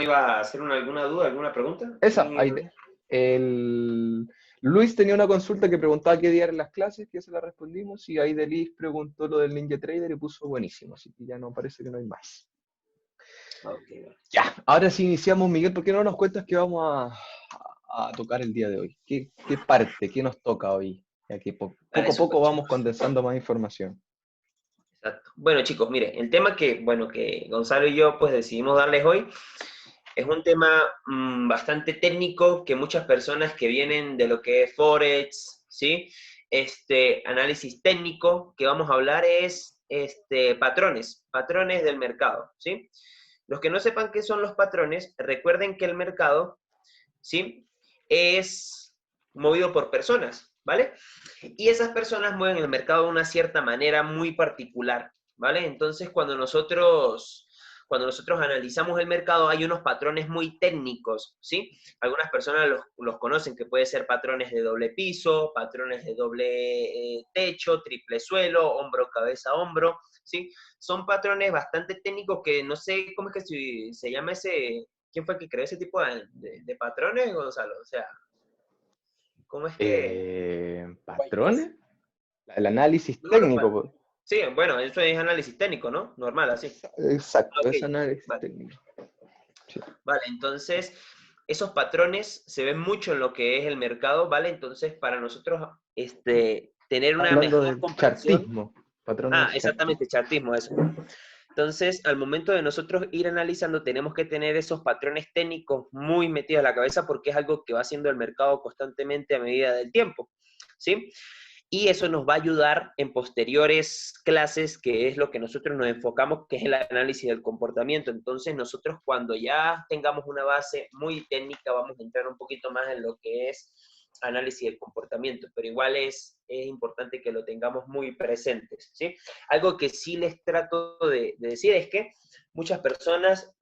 iba a hacer alguna duda, alguna pregunta? Esa, ahí Luis tenía una consulta que preguntaba qué día eran las clases, que se la respondimos, y ahí Delis preguntó lo del Ninja Trader y puso buenísimo, así que ya no parece que no hay más. Okay. Ya, ahora sí iniciamos, Miguel, ¿por qué no nos cuentas qué vamos a tocar el día de hoy? ¿Qué parte, qué nos toca hoy? Ya que poco Vale, a poco súper, vamos chicos. condensando más información. Exacto. Bueno, chicos, mire, el tema que Gonzalo y yo pues decidimos darles hoy es un tema bastante técnico que muchas personas que vienen de lo que es Forex, ¿sí? Análisis técnico que vamos a hablar es patrones del mercado, ¿sí? Los que no sepan qué son los patrones, recuerden que el mercado, ¿sí? Es movido por personas, ¿vale? Y esas personas mueven el mercado de una cierta manera muy particular, ¿vale? Entonces, cuando nosotros analizamos el mercado, hay unos patrones muy técnicos, ¿sí? Algunas personas los conocen, que puede ser patrones de doble piso, patrones de doble techo, triple suelo, hombro, cabeza, hombro, ¿sí? Son patrones bastante técnicos que no sé cómo es que se llama ese. ¿Quién fue el que creó ese tipo de patrones, Gonzalo? O sea, ¿cómo es que...? ¿Patrones? El análisis No, técnico, pues. sí, bueno, eso es análisis técnico, ¿no? Normal, así. Exacto, Ok, es análisis vale. técnico. Sí. Vale, entonces, esos patrones se ven mucho en lo que es el mercado, ¿vale? Entonces, para nosotros, tener una Hablando mejor de comprensión. chartismo, patrones Ah, del exactamente, chartismo. chartismo, eso. Entonces, al momento de nosotros ir analizando, tenemos que tener esos patrones técnicos muy metidos a la cabeza porque es algo que va haciendo el mercado constantemente a medida del tiempo, ¿sí? Y eso nos va a ayudar en posteriores clases, que es lo que nosotros nos enfocamos, que es el análisis del comportamiento. Entonces, nosotros cuando ya tengamos una base muy técnica, vamos a entrar un poquito más en lo que es análisis del comportamiento, pero igual es importante que lo tengamos muy presentes, ¿sí? Algo que sí les trato de decir es que muchas personas,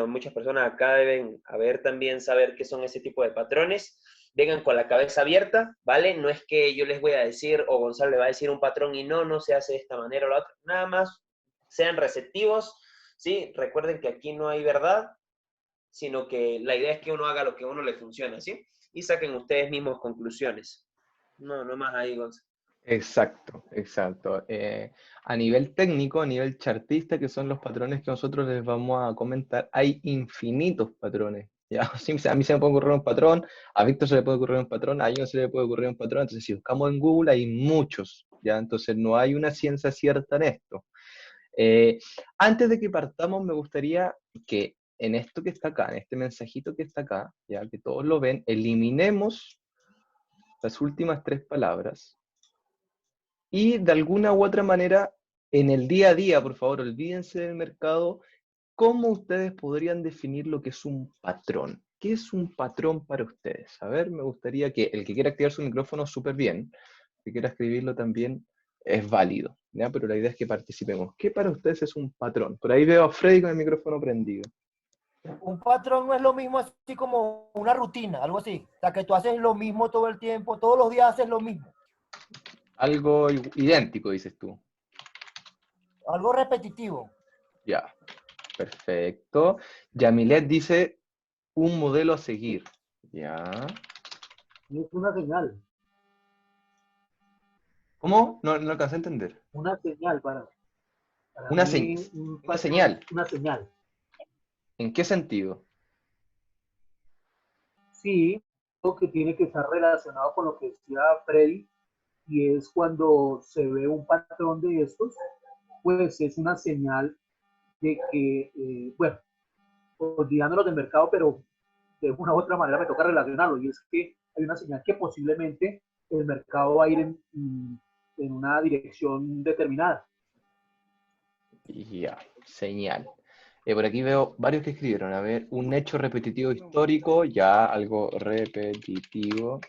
muchas personas acá deben también saber qué son ese tipo de patrones. Vengan con la cabeza abierta, ¿vale? No es que yo les voy a decir, o Gonzalo le va a decir un patrón y no se hace de esta manera o la otra. Nada más sean receptivos, ¿sí? Recuerden que aquí no hay verdad, sino que la idea es que uno haga lo que a uno le funciona, ¿sí? Y saquen ustedes mismos conclusiones. No más ahí, Gonzalo. Exacto, exacto. A nivel técnico, a nivel chartista, que son los patrones que nosotros les vamos a comentar, hay infinitos patrones. ¿Ya? A mí se me puede ocurrir un patrón, a Víctor se le puede ocurrir un patrón, a no se le puede ocurrir un patrón. Entonces, si buscamos en Google, hay muchos. ¿Ya? Entonces, no hay una ciencia cierta en esto. Eh, Antes de que partamos, me gustaría que en esto que está acá, en este mensajito que está acá, ya que todos lo ven, eliminemos las últimas tres palabras y de alguna u otra manera, en el día a día, por favor, olvídense del mercado, ¿cómo ustedes podrían definir lo que es un patrón? ¿Qué es un patrón para ustedes? A ver, me gustaría que el que quiera activar su micrófono súper bien, el que quiera escribirlo también es válido, ¿ya? Pero la idea es que participemos. ¿Qué para ustedes es un patrón? Por ahí veo a Freddy con el micrófono prendido. Un patrón no es lo mismo así como una rutina, algo así. O sea, que tú haces lo mismo todo el tiempo, todos los días haces lo mismo. Algo idéntico, dices tú. Algo repetitivo. Ya, perfecto. Yamilet dice un modelo a seguir. Ya. Es una señal, ¿Cómo? No alcancé a entender. una señal para Una, mí un una patrón señal. es una señal. ¿En qué sentido? Sí, lo que tiene que estar relacionado con lo que decía Freddy, y es cuando se ve un patrón de estos, pues es una señal de que, bueno, olvidándonos del mercado, pero de una u otra manera me toca relacionarlo, y es que hay una señal que posiblemente el mercado va a ir en una dirección determinada. Ya, señal. Por aquí veo varios que escribieron. A ver, un hecho repetitivo histórico, ya algo repetitivo,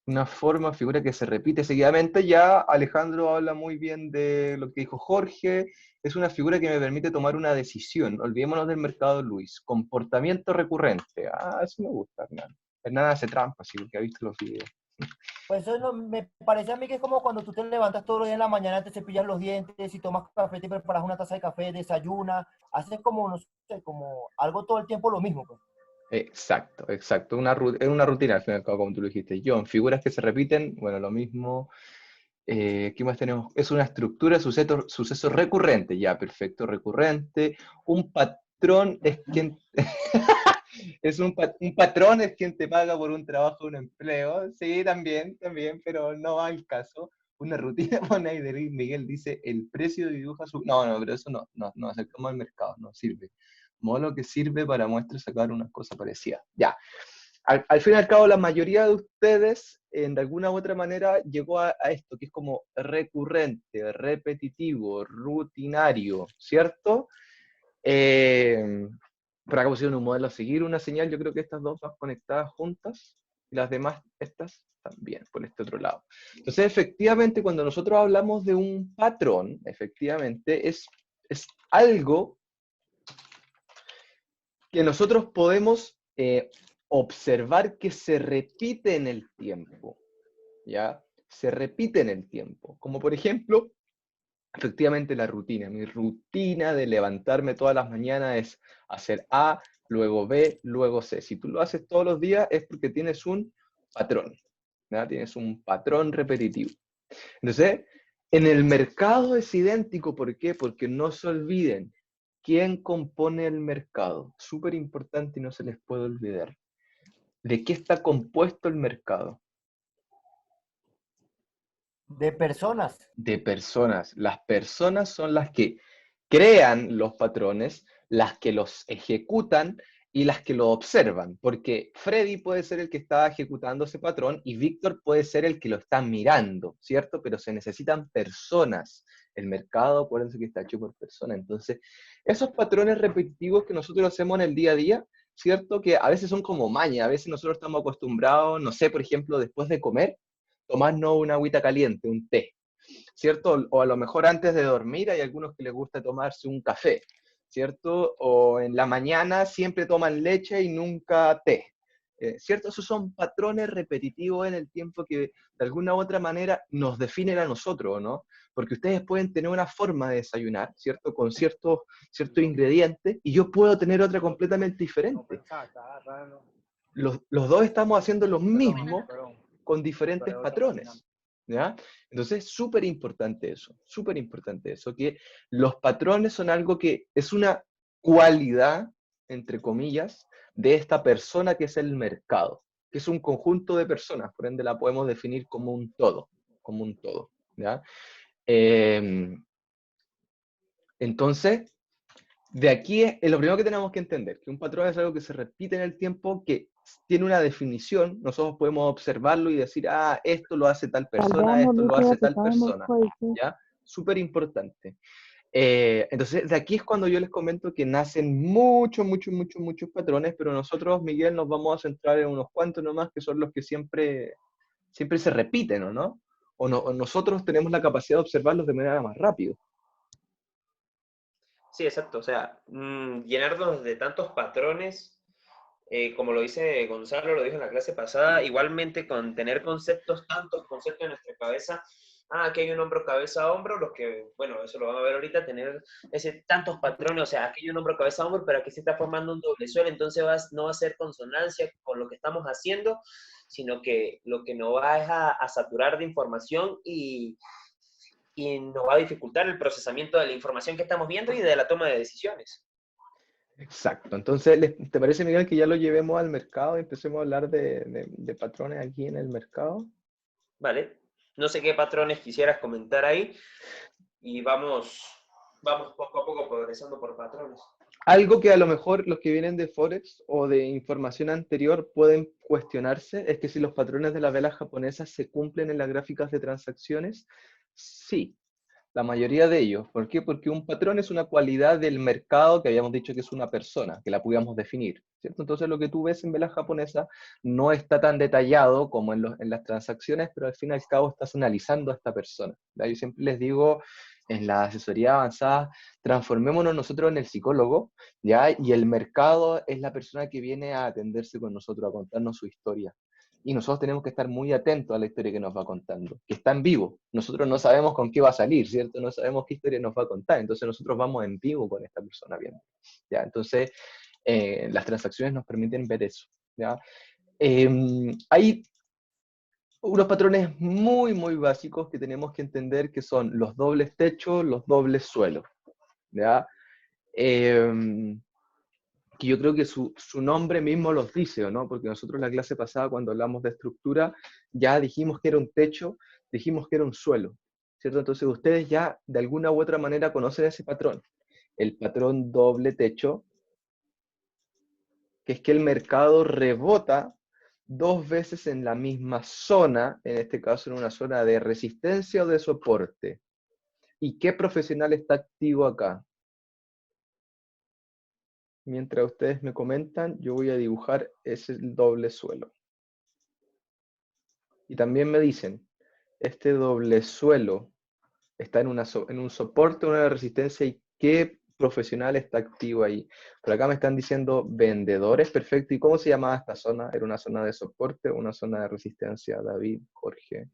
una forma, figura que se repite seguidamente. Ya Alejandro habla muy bien de lo que dijo Jorge. Es una figura que me permite tomar una decisión. Olvidémonos del mercado, Luis. Comportamiento recurrente. Ah, eso me gusta, Hernán. Hernán hace trampa, sí, porque ha visto los videos. Pues eso no, me parece a mí que es como cuando tú te levantas todos los días en la mañana, te cepillas los dientes y tomas café, te preparas una taza de café, desayunas, haces como, no sé, como algo todo el tiempo lo mismo, pues. Exacto, exacto. Es una rutina, al fin y al cabo, como tú lo dijiste. John, figuras que se repiten, bueno, lo mismo. ¿Qué más tenemos? Es una estructura, suceso recurrente, ya, perfecto, recurrente. Un patrón es quien... un patrón es quien te paga por un trabajo, un empleo. Sí, también, también, pero no va al caso. Una rutina, pone ahí de Miguel, dice, el precio dibuja su... No, no, pero eso no acercamos al mercado, no sirve. Modo que sirve para muestras sacar una cosa parecida. Ya. Al fin y al cabo, la mayoría de ustedes, de alguna u otra manera, llegó a esto, que es como recurrente, repetitivo, rutinario, ¿cierto? Por acá pusieron un modelo a seguir, una señal, yo creo que estas dos van conectadas juntas, y las demás, estas también, por este otro lado. Entonces, efectivamente, cuando nosotros hablamos de un patrón, efectivamente, es algo que nosotros podemos observar que se repite en el tiempo, ¿ya? Se repite en el tiempo. Como por ejemplo, efectivamente la rutina. Mi rutina de levantarme todas las mañanas es hacer A, luego B, luego C. Si tú lo haces todos los días es porque tienes un patrón, ¿ya? Tienes un patrón repetitivo. Entonces, en el mercado es idéntico. ¿Por qué? Porque no se olviden, ¿quién compone el mercado? Súper importante y no se les puede olvidar. ¿De qué está compuesto el mercado? De personas. De personas. Las personas son las que crean los patrones, las que los ejecutan y las que lo observan, porque Freddy puede ser el que está ejecutando ese patrón y Víctor puede ser el que lo está mirando, ¿cierto? Pero se necesitan personas. El mercado, acuérdense que está hecho por personas. Entonces, esos patrones repetitivos que nosotros hacemos en el día a día, ¿cierto? Que a veces son como maña, a veces nosotros estamos acostumbrados, no sé, por ejemplo, después de comer, tomarnos una agüita caliente, un té, ¿cierto? O a lo mejor antes de dormir hay algunos que les gusta tomarse un café, ¿cierto? O en la mañana siempre toman leche y nunca té, ¿cierto? Esos son patrones repetitivos en el tiempo que de alguna u otra manera nos definen a nosotros, ¿no? Porque ustedes pueden tener una forma de desayunar, ¿cierto? Con ciertos ingredientes y yo puedo tener otra completamente diferente. Los dos estamos haciendo lo mismo con diferentes patrones, ¿ya? Entonces, súper importante eso, que los patrones son algo que es una cualidad, entre comillas, de esta persona que es el mercado, que es un conjunto de personas, por ende la podemos definir como un todo, ¿ya? Entonces, de aquí es lo primero que tenemos que entender, que un patrón es algo que se repite en el tiempo, que tiene una definición, nosotros podemos observarlo y decir, ah, esto lo hace tal persona, esto lo hace tal persona, ¿ya? Súper importante. Entonces, de aquí es cuando yo les comento que nacen muchos patrones, pero nosotros, Miguel, nos vamos a centrar en unos cuantos nomás, que son los que siempre se repiten, ¿o no? O nosotros tenemos la capacidad de observarlos de manera más rápida. Sí, exacto. O sea, llenarnos de tantos patrones, como lo dice Gonzalo, lo dijo en la clase pasada, igualmente con tener tantos conceptos en nuestra cabeza. Ah, aquí hay un hombro, cabeza, hombro, los que, bueno, eso lo van a ver ahorita, tener tantos patrones, o sea, aquí hay un hombro, cabeza, hombro, pero aquí se está formando un doble suelo, entonces no va a ser consonancia con lo que estamos haciendo, sino que lo que nos va es a saturar de información y nos va a dificultar el procesamiento de la información que estamos viendo y de la toma de decisiones. Exacto. Entonces, ¿te parece, Miguel, que ya lo llevemos al mercado y empecemos a hablar de patrones aquí en el mercado? Vale. No sé qué patrones quisieras comentar ahí y vamos poco a poco progresando por patrones. Algo que a lo mejor los que vienen de Forex o de información anterior pueden cuestionarse es que si los patrones de las velas japonesas se cumplen en las gráficas de transacciones, sí. La mayoría de ellos. ¿Por qué? Porque un patrón es una cualidad del mercado que habíamos dicho que es una persona, que la podíamos definir, ¿cierto? Entonces lo que tú ves en velas japonesas no está tan detallado como en las transacciones, pero al fin y al cabo estás analizando a esta persona, ¿ya? Yo siempre les digo en la asesoría avanzada, transformémonos nosotros en el psicólogo, ¿ya? Y el mercado es la persona que viene a atenderse con nosotros, a contarnos su historia. Y nosotros tenemos que estar muy atentos a la historia que nos va contando, que está en vivo. Nosotros no sabemos con qué va a salir, ¿cierto? No sabemos qué historia nos va a contar. Entonces nosotros vamos en vivo con esta persona viendo. ¿Ya? Entonces, las transacciones nos permiten ver eso. ¿Ya? Hay unos patrones muy, muy básicos que tenemos que entender, que son los dobles techo, los dobles suelo. ¿Ya? Que yo creo que su nombre mismo los dice, ¿o no? Porque nosotros en la clase pasada, cuando hablamos de estructura, ya dijimos que era un techo, dijimos que era un suelo, ¿cierto? Entonces ustedes ya de alguna u otra manera conocen ese patrón, el patrón doble techo, que es que el mercado rebota dos veces en la misma zona, en este caso en una zona de resistencia o de soporte. ¿Y qué profesional está activo acá? Mientras ustedes me comentan, yo voy a dibujar ese doble suelo. Y también me dicen, este doble suelo está en un soporte, una resistencia, y qué profesional está activo ahí. Por acá me están diciendo vendedores, perfecto. ¿Y cómo se llamaba esta zona? ¿Era una zona de soporte o una zona de resistencia, David, Jorge?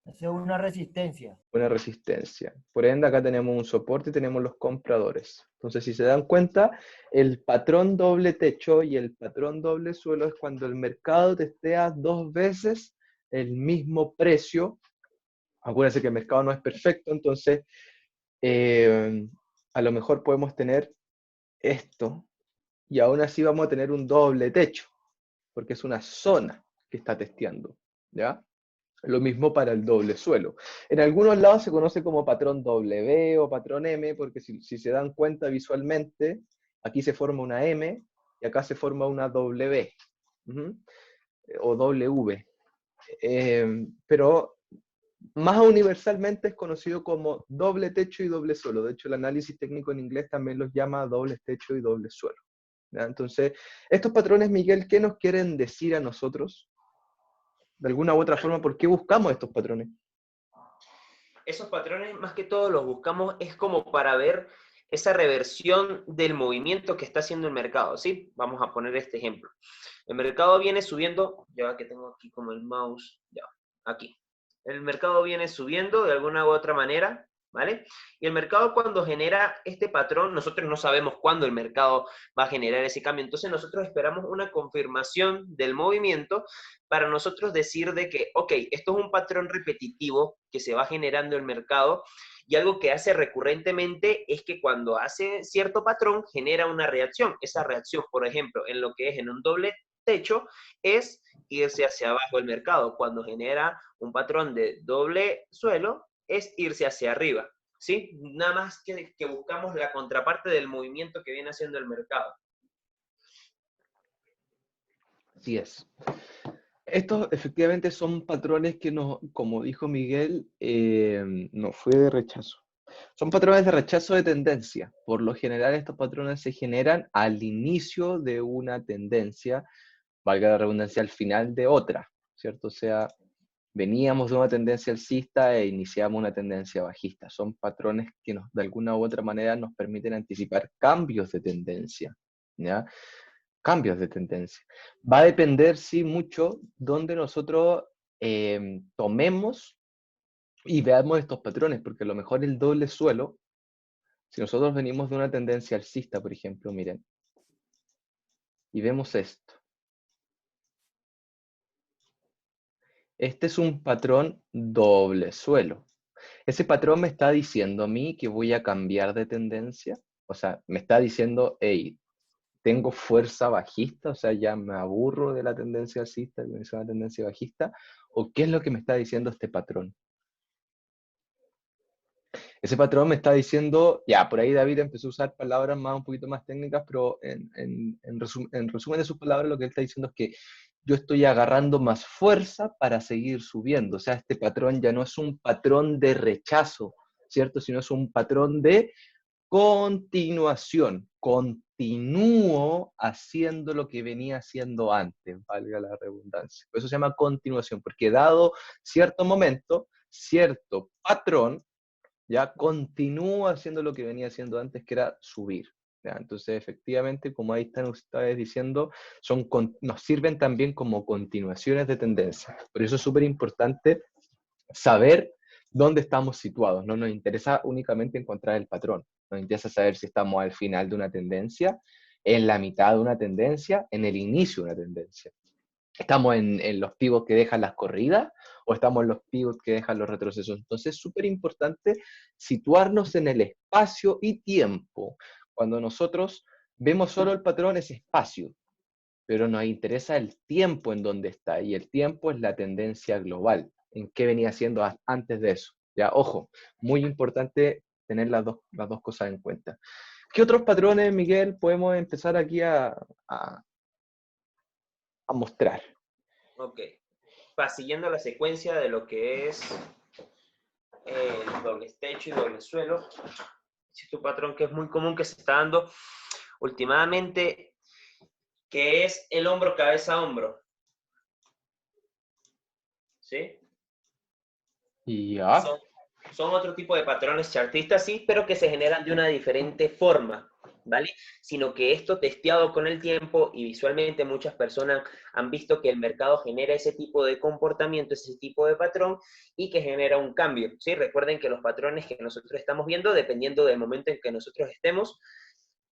Esa es una resistencia. Una resistencia. Por ende, acá tenemos un soporte y tenemos los compradores. Entonces, si se dan cuenta, el patrón doble techo y el patrón doble suelo es cuando el mercado testea dos veces el mismo precio. Acuérdense que el mercado no es perfecto, entonces a lo mejor podemos tener esto y aún así vamos a tener un doble techo, porque es una zona que está testeando, ¿ya? Lo mismo para el doble suelo. En algunos lados se conoce como patrón W o patrón M, porque si se dan cuenta visualmente, aquí se forma una M y acá se forma una W, o W. Pero más universalmente es conocido como doble techo y doble suelo. De hecho, el análisis técnico en inglés también los llama doble techo y doble suelo. ¿Ya? Entonces, estos patrones, Miguel, ¿qué nos quieren decir a nosotros? De alguna u otra forma, ¿por qué buscamos estos patrones? Esos patrones, más que todo, los buscamos es como para ver esa reversión del movimiento que está haciendo el mercado, ¿sí? Vamos a poner este ejemplo. El mercado viene subiendo, ya que tengo aquí como el mouse, ya, aquí. El mercado viene subiendo de alguna u otra manera, ¿vale? Y el mercado, cuando genera este patrón, nosotros no sabemos cuándo el mercado va a generar ese cambio. Entonces nosotros esperamos una confirmación del movimiento para nosotros decir de que, ok, esto es un patrón repetitivo que se va generando el mercado, y algo que hace recurrentemente es que cuando hace cierto patrón genera una reacción. Esa reacción, por ejemplo, en lo que es en un doble techo, es irse hacia abajo el mercado. Cuando genera un patrón de doble suelo, es irse hacia arriba, ¿sí? Nada más que buscamos la contraparte del movimiento que viene haciendo el mercado. Así es. Estos efectivamente son patrones que, no, como dijo Miguel, no fue de rechazo. Son patrones de rechazo de tendencia. Por lo general, estos patrones se generan al inicio de una tendencia, valga la redundancia, al final de otra, ¿cierto? O sea, veníamos de una tendencia alcista e iniciamos una tendencia bajista. Son patrones que de alguna u otra manera nos permiten anticipar cambios de tendencia, ¿ya? Cambios de tendencia. Va a depender, sí, mucho donde nosotros tomemos y veamos estos patrones, porque a lo mejor el doble suelo, si nosotros venimos de una tendencia alcista, por ejemplo, miren, y vemos esto. Este es un patrón doble suelo. Ese patrón me está diciendo a mí que voy a cambiar de tendencia. O sea, me está diciendo, hey, tengo fuerza bajista, o sea, ya me aburro de la tendencia alcista, que es una tendencia bajista. ¿O qué es lo que me está diciendo este patrón? Ese patrón me está diciendo, ya, por ahí David empezó a usar palabras más, un poquito más técnicas, pero en resumen de sus palabras, lo que él está diciendo es que yo estoy agarrando más fuerza para seguir subiendo. O sea, este patrón ya no es un patrón de rechazo, ¿cierto? Sino es un patrón de continuación. Continúo haciendo lo que venía haciendo antes, valga la redundancia. Por eso se llama continuación, porque dado cierto momento, cierto patrón, ya continúa haciendo lo que venía haciendo antes, que era subir. ¿ya? Entonces, efectivamente, como ahí están ustedes diciendo, nos sirven también como continuaciones de tendencia. Por eso es súper importante saber dónde estamos situados. No nos interesa únicamente encontrar el patrón, nos interesa saber si estamos al final de una tendencia, en la mitad de una tendencia, en el inicio de una tendencia. ¿Estamos en los pivots que dejan las corridas o estamos en los pivots que dejan los retrocesos? Entonces es súper importante situarnos en el espacio y tiempo. Cuando nosotros vemos solo el patrón es espacio, pero nos interesa el tiempo en donde está, y el tiempo es la tendencia global, en qué venía haciendo antes de eso. Ya, ojo, muy importante tener las dos cosas en cuenta. ¿Qué otros patrones, Miguel, podemos empezar aquí a mostrar? Ok. Va siguiendo la secuencia de lo que es el doble techo y doble suelo. Es un patrón que es muy común que se está dando últimamente, que es el hombro, cabeza, hombro. ¿Sí? Ya. Son otro tipo de patrones chartistas, sí, pero que se generan de una diferente forma, ¿vale? Sino que esto testeado con el tiempo y visualmente muchas personas han visto que el mercado genera ese tipo de comportamiento, ese tipo de patrón y que genera un cambio, ¿sí? Recuerden que los patrones que nosotros estamos viendo, dependiendo del momento en que nosotros estemos,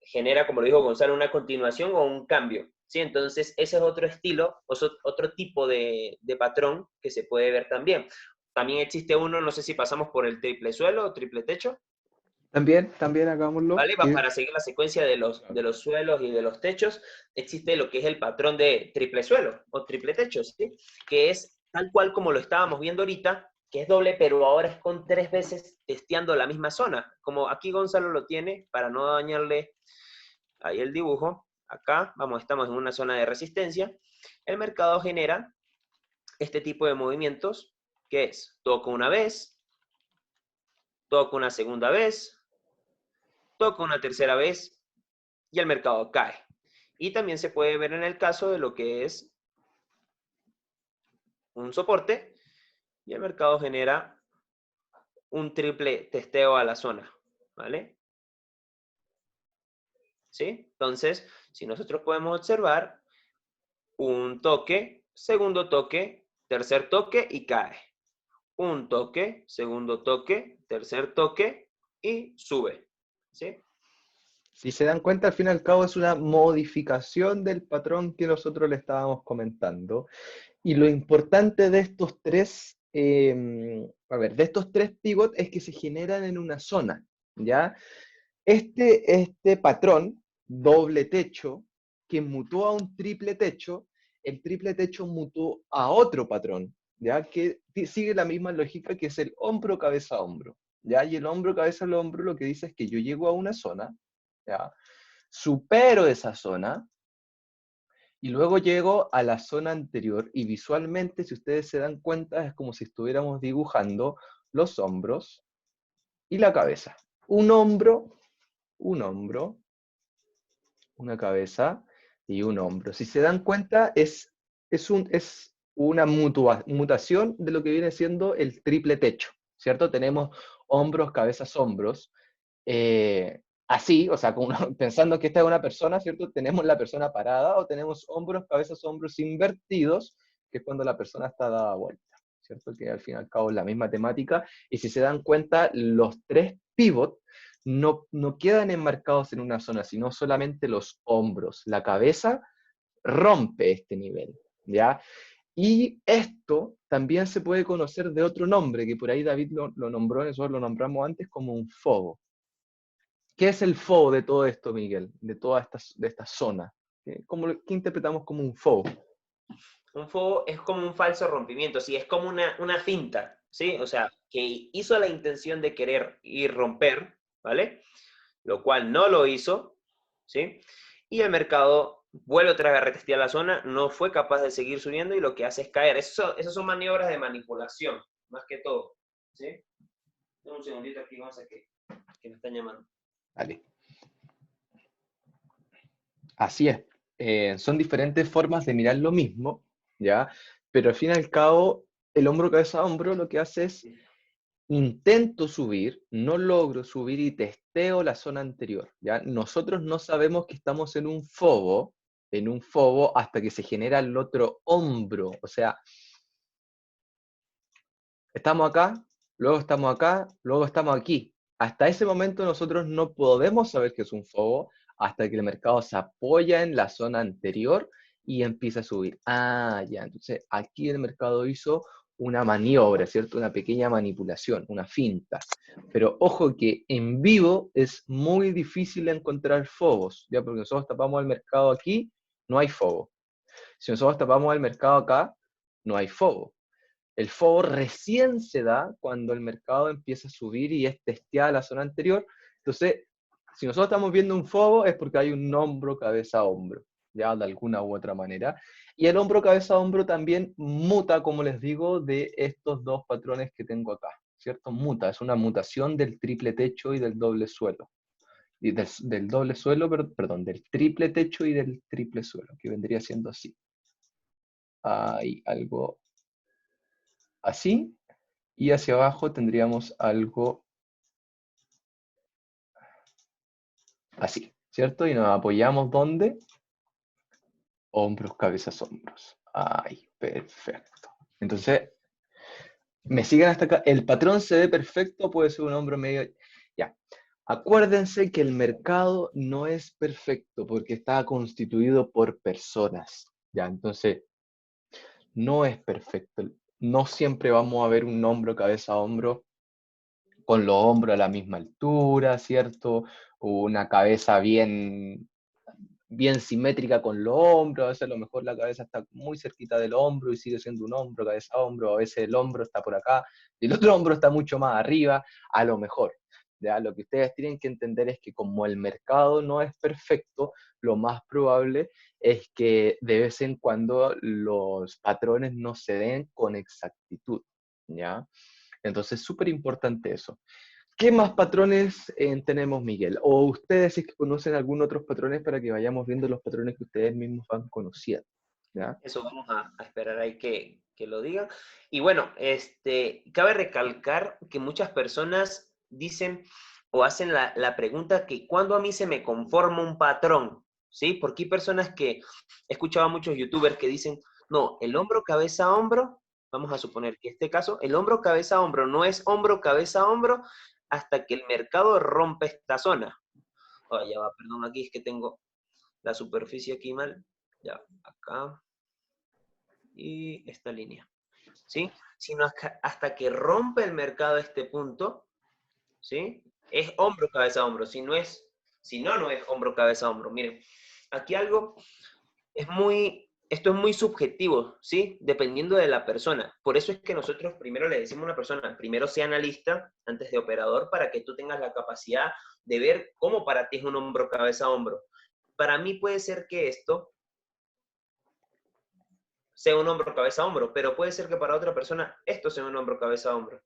genera, como lo dijo Gonzalo, una continuación o un cambio, ¿sí? Entonces, ese es otro estilo, otro tipo de patrón que se puede ver también. También existe uno, no sé si pasamos por el triple suelo o triple techo. También hagámoslo. ¿Vale? Para seguir la secuencia de los suelos y de los techos, existe lo que es el patrón de triple suelo o triple techo, ¿sí? Que es tal cual como lo estábamos viendo ahorita, que es doble, pero ahora es con 3 veces testeando la misma zona. Como aquí Gonzalo lo tiene, para no dañarle ahí el dibujo. Acá, vamos, estamos en una zona de resistencia. El mercado genera este tipo de movimientos, que es toco una vez, toco una segunda vez, toco una tercera vez y el mercado cae. Y también se puede ver en el caso de lo que es un soporte y el mercado genera un triple testeo a la zona, ¿vale? ¿Sí? Entonces, si nosotros podemos observar un toque, segundo toque, tercer toque y cae. Un toque, segundo toque, tercer toque y sube, ¿sí? Si se dan cuenta, al fin y al cabo es una modificación del patrón que nosotros le estábamos comentando. Y lo importante de estos tres, de estos tres pivots es que se generan en una zona, ¿ya? Este patrón, doble techo, que mutó a un triple techo, el triple techo mutó a otro patrón, ¿ya? Que sigue la misma lógica, que es el hombro, cabeza, hombro, ¿ya? Y el hombro, cabeza, hombro lo que dice es que yo llego a una zona, ¿ya? Supero esa zona, y luego llego a la zona anterior, y visualmente, si ustedes se dan cuenta, es como si estuviéramos dibujando los hombros y la cabeza. Un hombro, una cabeza y un hombro. Si se dan cuenta, es una mutación de lo que viene siendo el triple techo, ¿cierto? Tenemos hombros, cabezas, hombros. Así, o sea, pensando que esta es una persona, ¿cierto? Tenemos la persona parada o tenemos hombros, cabezas, hombros invertidos, que es cuando la persona está dada vuelta, ¿cierto? Que al fin y al cabo es la misma temática. Y si se dan cuenta, los tres pivots no quedan enmarcados en una zona, sino solamente los hombros. La cabeza rompe este nivel, ¿ya? Y esto también se puede conocer de otro nombre, que por ahí David lo nombró, nosotros lo nombramos antes como un fogo. ¿Qué es el fogo de todo esto, Miguel? De toda esta zona. ¿Qué interpretamos como un fogo? Un fogo es como un falso rompimiento, ¿sí? Es como una finta, ¿sí? O sea, que hizo la intención de querer ir romper, ¿vale? Lo cual no lo hizo, ¿sí? Y el mercado vuelve otra vez a retestear la zona, no fue capaz de seguir subiendo y lo que hace es caer. Esas son maniobras de manipulación, más que todo, ¿sí? Un segundito aquí, vamos a que me están llamando. Vale. Así es. Son diferentes formas de mirar lo mismo, ¿ya? Pero al fin y al cabo, el hombro, cabeza, hombro lo que hace es intento subir, no logro subir y testeo la zona anterior, ¿ya? Nosotros no sabemos que estamos en un fobo hasta que se genera el otro hombro, o sea, estamos acá, luego estamos aquí. Hasta ese momento nosotros no podemos saber que es un fobo hasta que el mercado se apoya en la zona anterior y empieza a subir. Ah, ya, entonces aquí el mercado hizo una maniobra, ¿cierto? Una pequeña manipulación, una finta. Pero ojo que en vivo es muy difícil encontrar fobos, ¿ya? Porque nosotros tapamos el mercado aquí, no hay fobo. Si nosotros tapamos el mercado acá, no hay fobo. El fobo recién se da cuando el mercado empieza a subir y es testeada la zona anterior. Entonces, si nosotros estamos viendo un fobo es porque hay un hombro, cabeza, hombro, ya de alguna u otra manera. Y el hombro, cabeza, hombro también muta, como les digo, de estos dos patrones que tengo acá, ¿cierto? Muta, es una mutación del triple techo y del doble suelo. Y del doble suelo, perdón, del triple techo y del triple suelo, que vendría siendo así. Hay algo así, y hacia abajo tendríamos algo así, ¿cierto? Y nos apoyamos ¿dónde? Hombros, cabezas, hombros. Ay, perfecto. Entonces, me siguen hasta acá. El patrón se ve perfecto, puede ser un hombro medio. Ya. Acuérdense que el mercado no es perfecto porque está constituido por personas. Ya, entonces, no es perfecto. No siempre vamos a ver un hombro, cabeza, hombro con los hombros a la misma altura, ¿cierto? Una cabeza bien simétrica con los hombros, a veces a lo mejor la cabeza está muy cerquita del hombro y sigue siendo un hombro, cabeza, hombro, a veces el hombro está por acá y el otro hombro está mucho más arriba, a lo mejor. ¿Ya? Lo que ustedes tienen que entender es que como el mercado no es perfecto, lo más probable es que de vez en cuando los patrones no se den con exactitud, ¿ya? Entonces, súper importante eso. ¿Qué más patrones tenemos, Miguel? O ustedes si es que conocen algún otros patrones para que vayamos viendo los patrones que ustedes mismos van conociendo, ¿ya? Eso vamos a esperar ahí que lo digan. Y bueno, cabe recalcar que muchas personas dicen o hacen la pregunta que ¿cuándo a mí se me conforma un patrón? ¿Sí? Porque hay personas que he escuchado a muchos youtubers que dicen, no, el hombro, cabeza, hombro, vamos a suponer que este caso, el hombro, cabeza, hombro no es hombro, cabeza, hombro hasta que el mercado rompe esta zona. Oh, ya va, perdón, aquí es que tengo la superficie aquí mal. Ya, acá y esta línea, ¿sí? Sino hasta que rompe el mercado este punto, ¿sí? Es hombro, cabeza, hombro. Si no, no es hombro, cabeza, hombro. Miren, aquí algo esto es muy subjetivo, ¿sí? Dependiendo de la persona. Por eso es que nosotros primero le decimos a una persona, primero sea analista antes de operador para que tú tengas la capacidad de ver cómo para ti es un hombro, cabeza, hombro. Para mí puede ser que esto sea un hombro, cabeza, hombro, pero puede ser que para otra persona esto sea un hombro, cabeza, hombro.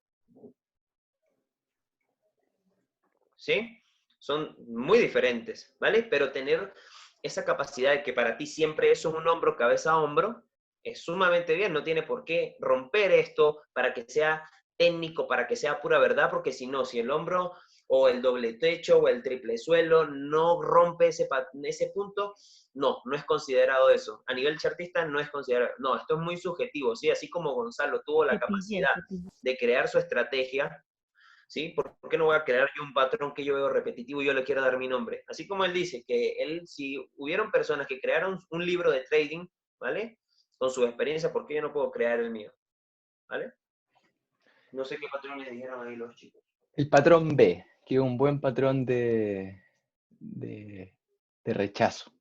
¿Sí? Son muy diferentes, ¿vale? Pero tener esa capacidad de que para ti siempre eso es un hombro, cabeza, hombro, es sumamente bien, no tiene por qué romper esto para que sea técnico, para que sea pura verdad, porque si no, si el hombro o el doble techo o el triple suelo no rompe ese punto, no es considerado eso. A nivel chartista no es considerado, no, esto es muy subjetivo, ¿sí? Así como Gonzalo tuvo la capacidad de crear su estrategia, ¿sí? ¿Por qué no voy a crear yo un patrón que yo veo repetitivo y yo le quiero dar mi nombre? Así como él dice que si hubieron personas que crearon un libro de trading, ¿vale? Con su experiencia, ¿por qué yo no puedo crear el mío? ¿Vale? No sé qué patrón les dijeron ahí los chicos. El patrón B, que es un buen patrón de rechazo.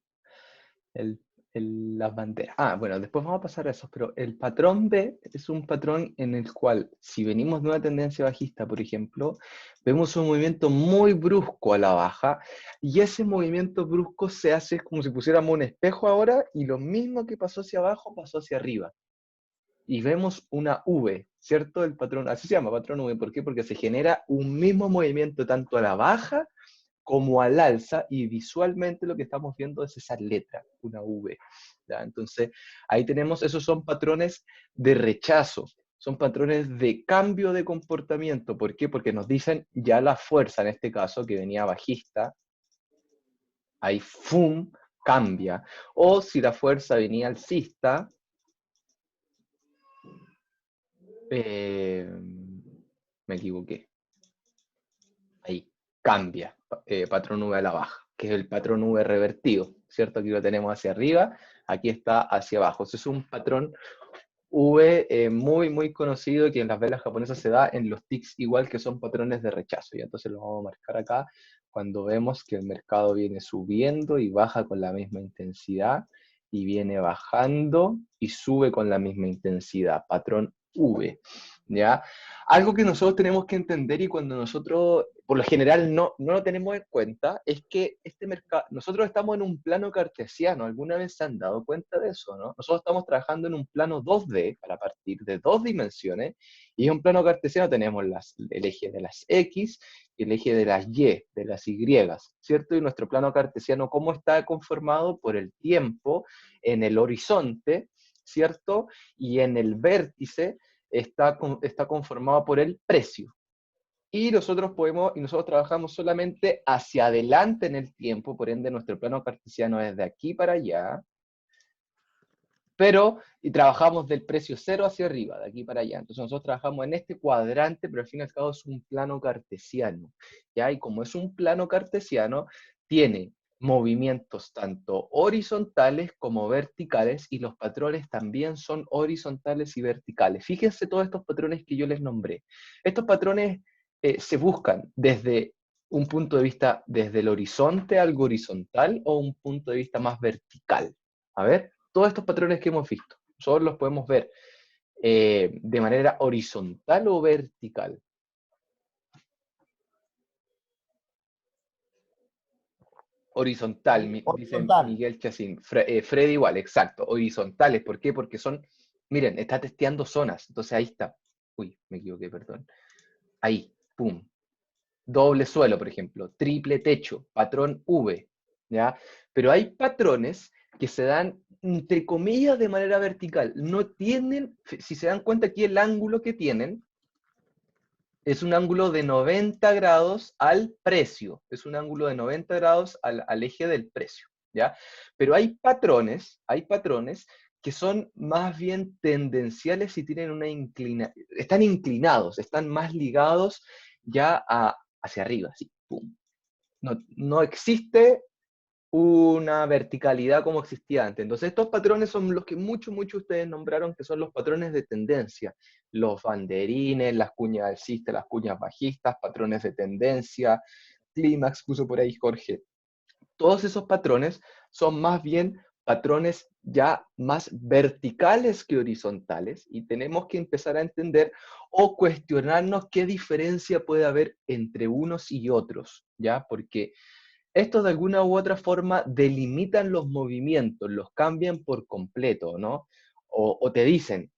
Las banderas. Bueno, después vamos a pasar a eso, pero el patrón B es un patrón en el cual, si venimos de una tendencia bajista, por ejemplo, vemos un movimiento muy brusco a la baja, y ese movimiento brusco se hace como si pusiéramos un espejo ahora, y lo mismo que pasó hacia abajo, pasó hacia arriba. Y vemos una V, ¿cierto? El patrón, así se llama, patrón V. ¿Por qué? Porque se genera un mismo movimiento tanto a la baja como al alza, y visualmente lo que estamos viendo es esa letra, una V. ¿Ya? Entonces, ahí tenemos, esos son patrones de rechazo. son patrones de cambio de comportamiento. ¿Por qué? Porque nos dicen ya la fuerza, en este caso, que venía bajista, ahí ¡fum! Cambia. O si la fuerza venía alcista, me equivoqué. Ahí, cambia, patrón V a la baja, que es el patrón V revertido, ¿cierto? Aquí lo tenemos hacia arriba, aquí está hacia abajo. Ese es un patrón V muy, muy conocido que en las velas japonesas se da en los tics igual, que son patrones de rechazo. Y entonces lo vamos a marcar acá cuando vemos que el mercado viene subiendo y baja con la misma intensidad, y viene bajando y sube con la misma intensidad, patrón V, ¿ya? Algo que nosotros tenemos que entender, y cuando nosotros, por lo general, no lo tenemos en cuenta, es que este mercado, nosotros estamos en un plano cartesiano. ¿Alguna vez se han dado cuenta de eso, no? Nosotros estamos trabajando en un plano 2D, para partir de 2 dimensiones, y en un plano cartesiano tenemos el eje de las X y el eje de las Y, de las Y, ¿cierto? Y nuestro plano cartesiano, ¿cómo está conformado? Por el tiempo en el horizonte, ¿cierto? Y en el vértice está conformado por el precio. Y nosotros trabajamos solamente hacia adelante en el tiempo, por ende nuestro plano cartesiano es de aquí para allá, y trabajamos del precio cero hacia arriba, de aquí para allá. Entonces nosotros trabajamos en este cuadrante, pero al fin y al cabo es un plano cartesiano, ¿ya? Y como es un plano cartesiano, tiene movimientos tanto horizontales como verticales, y los patrones también son horizontales y verticales. Fíjense todos estos patrones que yo les nombré. Estos patrones se buscan desde un punto de vista desde el horizonte, algo horizontal, o un punto de vista más vertical. A ver, todos estos patrones que hemos visto, nosotros los podemos ver de manera horizontal o vertical. Horizontal, dice Horizontal. Miguel Chacín. Freddy igual, exacto. Horizontales, ¿por qué? Porque son, miren, está testeando zonas. Entonces ahí está. Uy, me equivoqué, perdón. Ahí, pum. Doble suelo, por ejemplo. Triple techo, patrón V, ¿ya? Pero hay patrones que se dan, entre comillas, de manera vertical. No tienen, si se dan cuenta aquí, el ángulo que tienen es un ángulo de 90 grados al precio, es un ángulo de 90 grados al eje del precio, ¿ya? Pero hay patrones que son más bien tendenciales y tienen una están inclinados, están más ligados ya hacia arriba, así, pum. No existe una verticalidad como existía antes. Entonces estos patrones son los que muchos ustedes nombraron, que son los patrones de tendencia. Los banderines, las cuñas alcistas, las cuñas bajistas, patrones de tendencia, clímax, puso por ahí Jorge. Todos esos patrones son más bien patrones ya más verticales que horizontales, y tenemos que empezar a entender o cuestionarnos qué diferencia puede haber entre unos y otros, ¿ya? Porque estos de alguna u otra forma delimitan los movimientos, los cambian por completo, ¿no? O te dicen,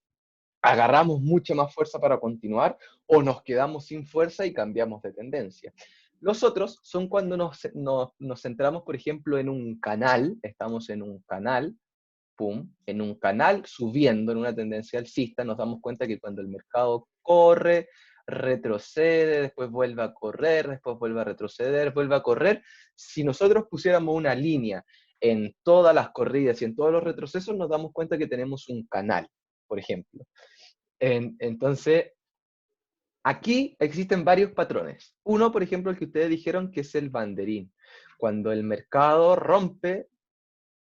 agarramos mucha más fuerza para continuar, o nos quedamos sin fuerza y cambiamos de tendencia. Los otros son cuando nos centramos, por ejemplo, en un canal, estamos en un canal, pum, en un canal subiendo en una tendencia alcista. Nos damos cuenta que cuando el mercado corre, retrocede, después vuelve a correr, después vuelve a retroceder, vuelve a correr. Si nosotros pusiéramos una línea en todas las corridas y en todos los retrocesos, nos damos cuenta que tenemos un canal, por ejemplo. Entonces, aquí existen varios patrones. Uno, por ejemplo, el que ustedes dijeron, que es el banderín. Cuando el mercado rompe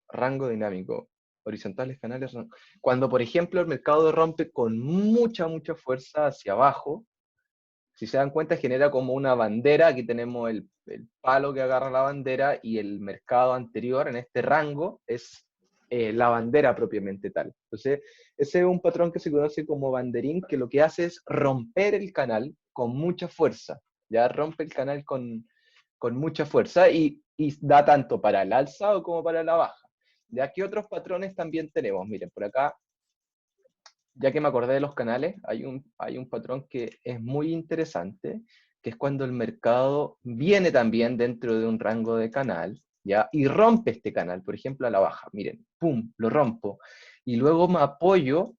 rango dinámico, horizontales, canales. Cuando, por ejemplo, el mercado rompe con mucha fuerza hacia abajo, si se dan cuenta, genera como una bandera. Aquí tenemos el palo que agarra la bandera, y el mercado anterior en este rango es la bandera propiamente tal. Entonces, ese es un patrón que se conoce como banderín, que lo que hace es romper el canal con mucha fuerza. Ya rompe el canal con mucha fuerza, y da tanto para el alza como para la baja. De aquí otros patrones también tenemos. Miren, por acá, ya que me acordé de los canales, hay un patrón que es muy interesante, que es cuando el mercado viene también dentro de un rango de canal, ¿ya? Y rompe este canal, por ejemplo, a la baja. Miren, pum, lo rompo. Y luego me apoyo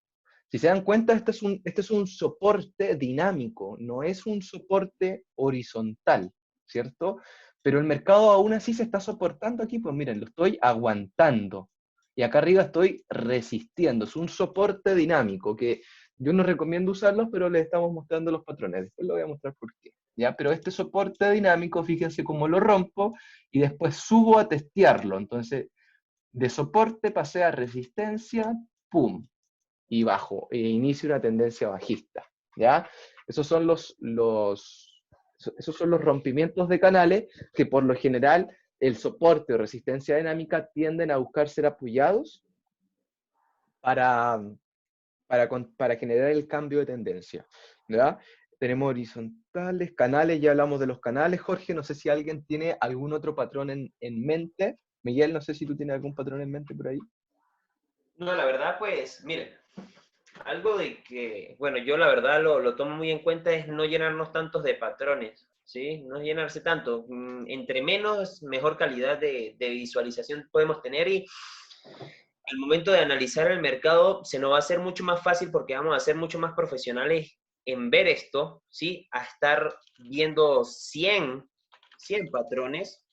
Si se dan cuenta, este es un soporte dinámico, no es un soporte horizontal, ¿cierto? Pero el mercado aún así se está soportando aquí, pues miren, lo estoy aguantando. Y acá arriba estoy resistiendo. Es un soporte dinámico que yo no recomiendo usarlos, pero les estamos mostrando los patrones. Después lo voy a mostrar por qué. ¿Ya? Pero este soporte dinámico, fíjense cómo lo rompo y después subo a testearlo. Entonces, de soporte pasé a resistencia, ¡pum! Y bajo, e inicio una tendencia bajista, ¿ya? Esos son esos son los rompimientos de canales que por lo general el soporte o resistencia dinámica tienden a buscar ser apoyados para, para generar el cambio de tendencia, ¿ya? Tenemos horizontales, canales, ya hablamos de los canales. Jorge, no sé si alguien tiene algún otro patrón en mente. Miguel, no sé si tú tienes algún patrón en mente por ahí. No, la verdad, pues, miren, algo de que, bueno, yo la verdad lo tomo muy en cuenta es no llenarnos tantos de patrones, ¿sí? No llenarse tanto. Entre menos, mejor calidad de visualización podemos tener y al momento de analizar el mercado se nos va a hacer mucho más fácil porque vamos a ser mucho más profesionales en ver esto, ¿sí? A estar viendo 100 patrones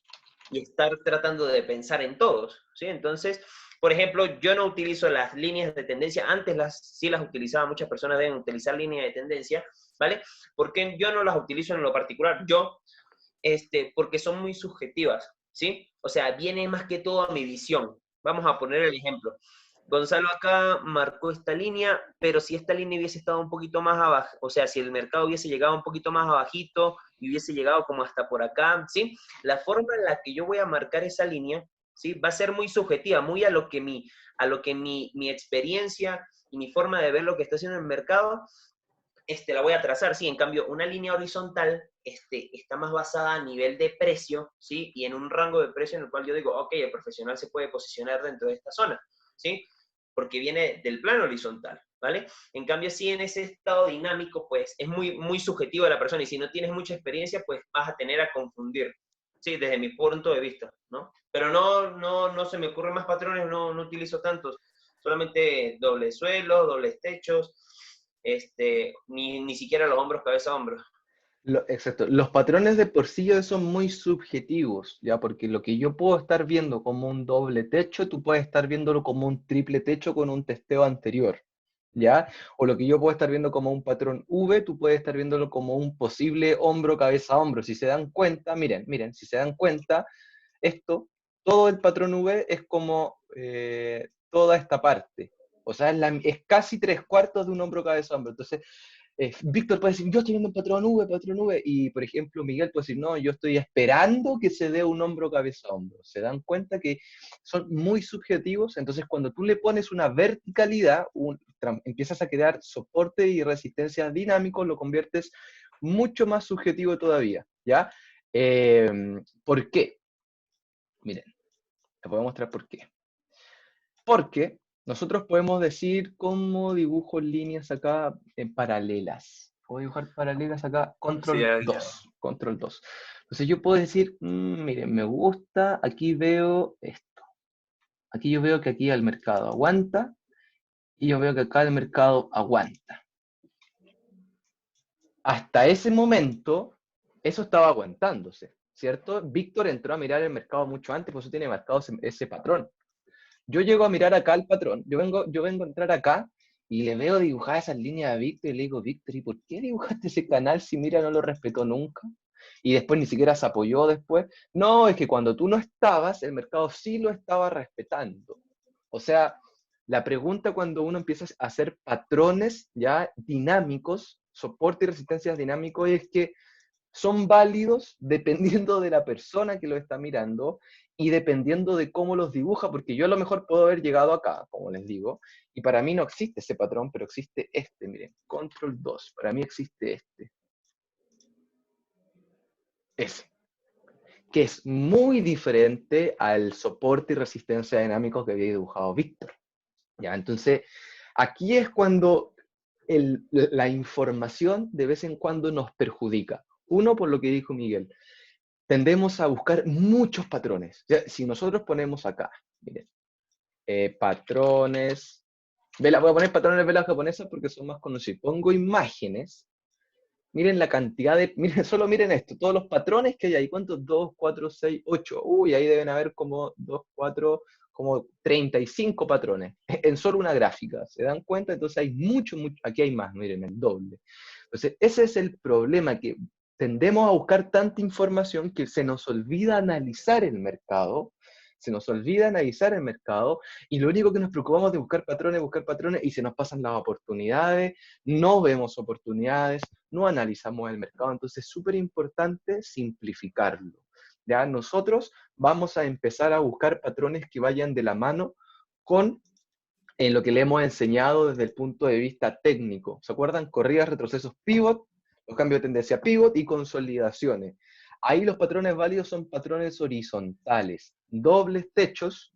y estar tratando de pensar en todos, ¿sí? Entonces, por ejemplo, yo no utilizo las líneas de tendencia, antes sí las utilizaba, muchas personas deben utilizar líneas de tendencia, ¿vale? Porque yo no las utilizo en lo particular, porque son muy subjetivas, ¿sí? O sea, viene más que todo a mi visión. Vamos a poner el ejemplo. Gonzalo acá marcó esta línea, pero si esta línea hubiese estado un poquito más abajo, o sea, si el mercado hubiese llegado un poquito más abajito y hubiese llegado como hasta por acá, ¿sí? La forma en la que yo voy a marcar esa línea, ¿sí? Va a ser muy subjetiva, muy a lo que mi experiencia y mi forma de ver lo que está haciendo el mercado, la voy a trazar, sí. En cambio, una línea horizontal está más basada a nivel de precio, ¿sí? Y en un rango de precio en el cual yo digo, ok, el profesional se puede posicionar dentro de esta zona, ¿sí? Porque viene del plano horizontal, ¿vale? En cambio, sí, en ese estado dinámico, pues, es muy, muy subjetivo de la persona, y si no tienes mucha experiencia, pues, vas a tener a confundir, ¿sí? Desde mi punto de vista, ¿no? Pero no se me ocurren más patrones, no utilizo tantos, solamente dobles suelos, dobles techos, ni siquiera los hombros, cabeza, hombros. Exacto. Los patrones de por sí ya son muy subjetivos, ¿ya? Porque lo que yo puedo estar viendo como un doble techo, tú puedes estar viéndolo como un triple techo con un testeo anterior, ¿ya? O lo que yo puedo estar viendo como un patrón V, tú puedes estar viéndolo como un posible hombro, cabeza, hombro. Si se dan cuenta, miren, si se dan cuenta, todo el patrón V es como toda esta parte. O sea, es casi 3/4 de un hombro, cabeza, hombro. Entonces, Víctor puede decir, yo estoy viendo un patrón V, y por ejemplo Miguel puede decir, no, yo estoy esperando que se dé un hombro, cabeza, hombro. Se dan cuenta que son muy subjetivos, entonces cuando tú le pones una verticalidad, empiezas a crear soporte y resistencia dinámicos, lo conviertes mucho más subjetivo todavía, ¿ya? ¿Por qué? Miren, les voy a mostrar por qué. Porque nosotros podemos decir cómo dibujo líneas acá en paralelas. Puedo dibujar paralelas acá, control 2. Control 2. Entonces yo puedo decir, miren, me gusta, aquí veo esto. Aquí yo veo que aquí el mercado aguanta, y yo veo que acá el mercado aguanta. Hasta ese momento, eso estaba aguantándose, ¿cierto? Víctor entró a mirar el mercado mucho antes, por eso tiene marcado ese patrón. Yo llego a mirar acá el patrón, yo vengo a entrar acá y le veo dibujar esas líneas a Víctor y le digo, Víctor, ¿y por qué dibujaste ese canal si mira no lo respetó nunca? Y después ni siquiera se apoyó después. No, es que cuando tú no estabas, el mercado sí lo estaba respetando. O sea, la pregunta cuando uno empieza a hacer patrones ya dinámicos, soporte y resistencias dinámicos, es que son válidos dependiendo de la persona que lo está mirando y dependiendo de cómo los dibuja, porque yo a lo mejor puedo haber llegado acá, como les digo, y para mí no existe ese patrón, pero existe este, miren, control 2, para mí existe ese, que es muy diferente al soporte y resistencia dinámicos que había dibujado Víctor. ¿Ya? Entonces, aquí es cuando la información de vez en cuando nos perjudica. Uno, por lo que dijo Miguel, tendemos a buscar muchos patrones. ¿Ya? Si nosotros ponemos acá, miren, patrones Voy a poner patrones de velas japonesas porque son más conocidos. Pongo imágenes. Miren la cantidad de... Miren, solo miren esto. Todos los patrones que hay ahí. ¿Cuántos? 2, 4, 6, 8. Uy, ahí deben haber como 2, 4, como 35 patrones. En solo una gráfica. ¿Se dan cuenta? Entonces hay mucho, mucho. Aquí hay más, miren, el doble. Entonces, ese es el problema, que tendemos a buscar tanta información que se nos olvida analizar el mercado, y lo único que nos preocupamos es de buscar patrones, y se nos pasan las oportunidades, no vemos oportunidades, no analizamos el mercado. Entonces es súper importante simplificarlo. ¿Ya? Nosotros vamos a empezar a buscar patrones que vayan de la mano con en lo que le hemos enseñado desde el punto de vista técnico. ¿Se acuerdan? Corridas, retrocesos, pivot, los cambios de tendencia pivot y consolidaciones. Ahí los patrones válidos son patrones horizontales, dobles techos,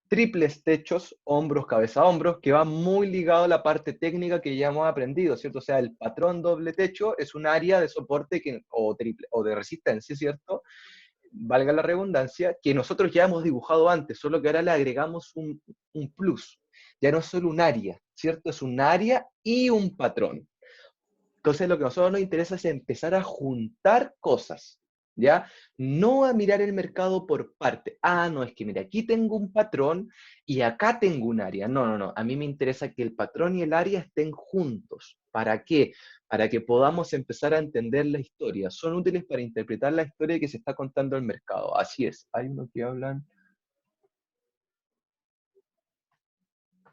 triples techos, hombros, cabeza, hombros, que va muy ligado a la parte técnica que ya hemos aprendido, ¿cierto? O sea, el patrón doble techo es un área de soporte o de resistencia, ¿cierto? Valga la redundancia, que nosotros ya hemos dibujado antes, solo que ahora le agregamos un plus. Ya no es solo un área, ¿cierto? Es un área y un patrón. Entonces lo que a nosotros nos interesa es empezar a juntar cosas, ¿ya? No a mirar el mercado por parte. Ah, no, es que mira, aquí tengo un patrón y acá tengo un área. No, no, no. A mí me interesa que el patrón y el área estén juntos. ¿Para qué? Para que podamos empezar a entender la historia. Son útiles para interpretar la historia que se está contando el mercado. Así es. Hay uno que hablan.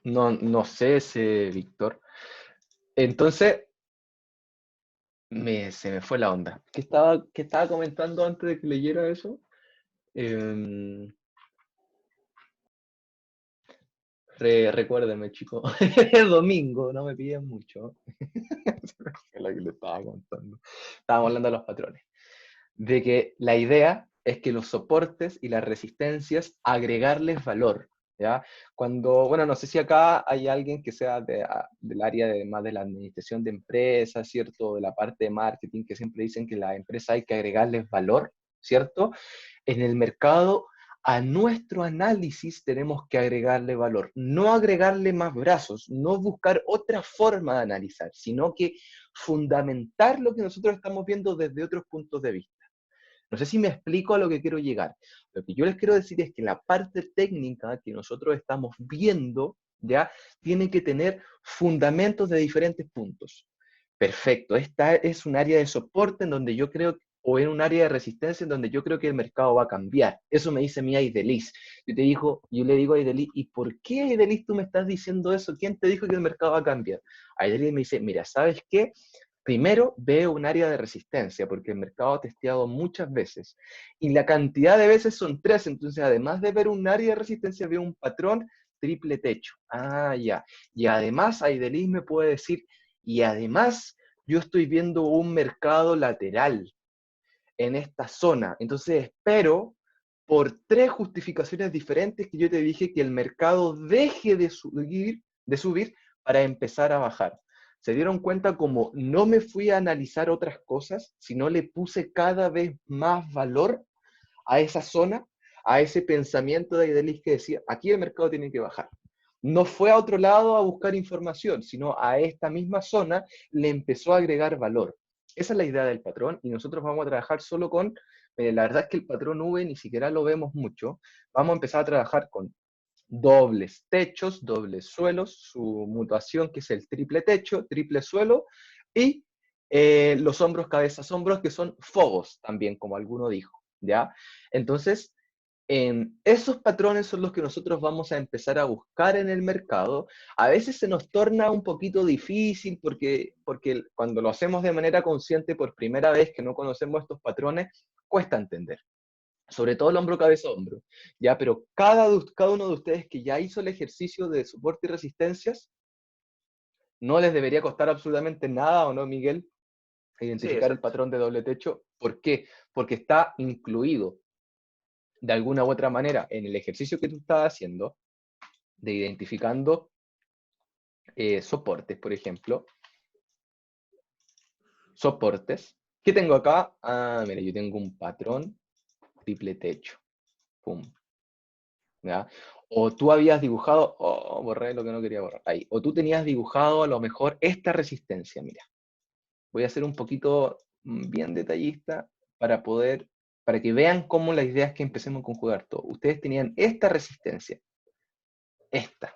No, no sé ese, Víctor. Entonces, se me fue la onda. ¿Qué estaba comentando antes de que leyera eso? Em, recuérdenme, chicos. Es domingo, no me piden mucho. Es lo que le estaba contando. Estábamos hablando de los patrones. De que la idea es que los soportes y las resistencias agregarles valor. ¿Ya? Bueno, no sé si acá hay alguien que sea del área más de la administración de empresas, ¿cierto? De la parte de marketing, que siempre dicen que la empresa hay que agregarles valor, ¿cierto? En el mercado, a nuestro análisis tenemos que agregarle valor, no agregarle más brazos, no buscar otra forma de analizar, sino que fundamentar lo que nosotros estamos viendo desde otros puntos de vista. No sé si me explico a lo que quiero llegar. Lo que yo les quiero decir es que la parte técnica que nosotros estamos viendo, ¿ya? Tiene que tener fundamentos de diferentes puntos. Perfecto, esta es un área de soporte en donde yo creo, o en un área de resistencia en donde yo creo que el mercado va a cambiar. Eso me dice mi Aidelis. Yo le digo a Aidelis, ¿y por qué, Aidelis, tú me estás diciendo eso? ¿Quién te dijo que el mercado va a cambiar? Aidelis me dice, mira, ¿sabes qué? Primero veo un área de resistencia, porque el mercado ha testeado muchas veces, y la cantidad de veces son 3, entonces además de ver un área de resistencia, veo un patrón triple techo. Ah, ya. Y además, Aidelis me puede decir, y además yo estoy viendo un mercado lateral en esta zona, entonces espero por 3 justificaciones diferentes que yo te dije que el mercado deje de subir para empezar a bajar. ¿Se dieron cuenta como no me fui a analizar otras cosas, sino le puse cada vez más valor a esa zona, a ese pensamiento de Aidelis que decía, aquí el mercado tiene que bajar? No fue a otro lado a buscar información, sino a esta misma zona le empezó a agregar valor. Esa es la idea del patrón, y nosotros vamos a trabajar solo con, la verdad es que el patrón V ni siquiera lo vemos mucho, vamos a empezar a trabajar con dobles techos, dobles suelos, su mutuación que es el triple techo, triple suelo, y los hombros, cabezas, hombros, que son fogos también, como alguno dijo, ¿ya? Entonces, esos patrones son los que nosotros vamos a empezar a buscar en el mercado. A veces se nos torna un poquito difícil porque cuando lo hacemos de manera consciente por primera vez, que no conocemos estos patrones, cuesta entender. Sobre todo el hombro, cabeza, hombro. ¿Ya? Pero cada uno de ustedes que ya hizo el ejercicio de soporte y resistencias, no les debería costar absolutamente nada, ¿o no, Miguel? Sí, Identificar el exacto. patrón de doble techo. ¿Por qué? Porque está incluido de alguna u otra manera en el ejercicio que tú estás haciendo, de identificando soportes, por ejemplo. Soportes. ¿Qué tengo acá? Ah, mira, yo tengo un patrón triple techo. Pum. ¿Ya? O tú habías dibujado, borré lo que no quería borrar, ahí. O tú tenías dibujado a lo mejor esta resistencia, mira. Voy a ser un poquito bien detallista para que vean cómo la idea es que empecemos a conjugar todo. Ustedes tenían esta resistencia, esta.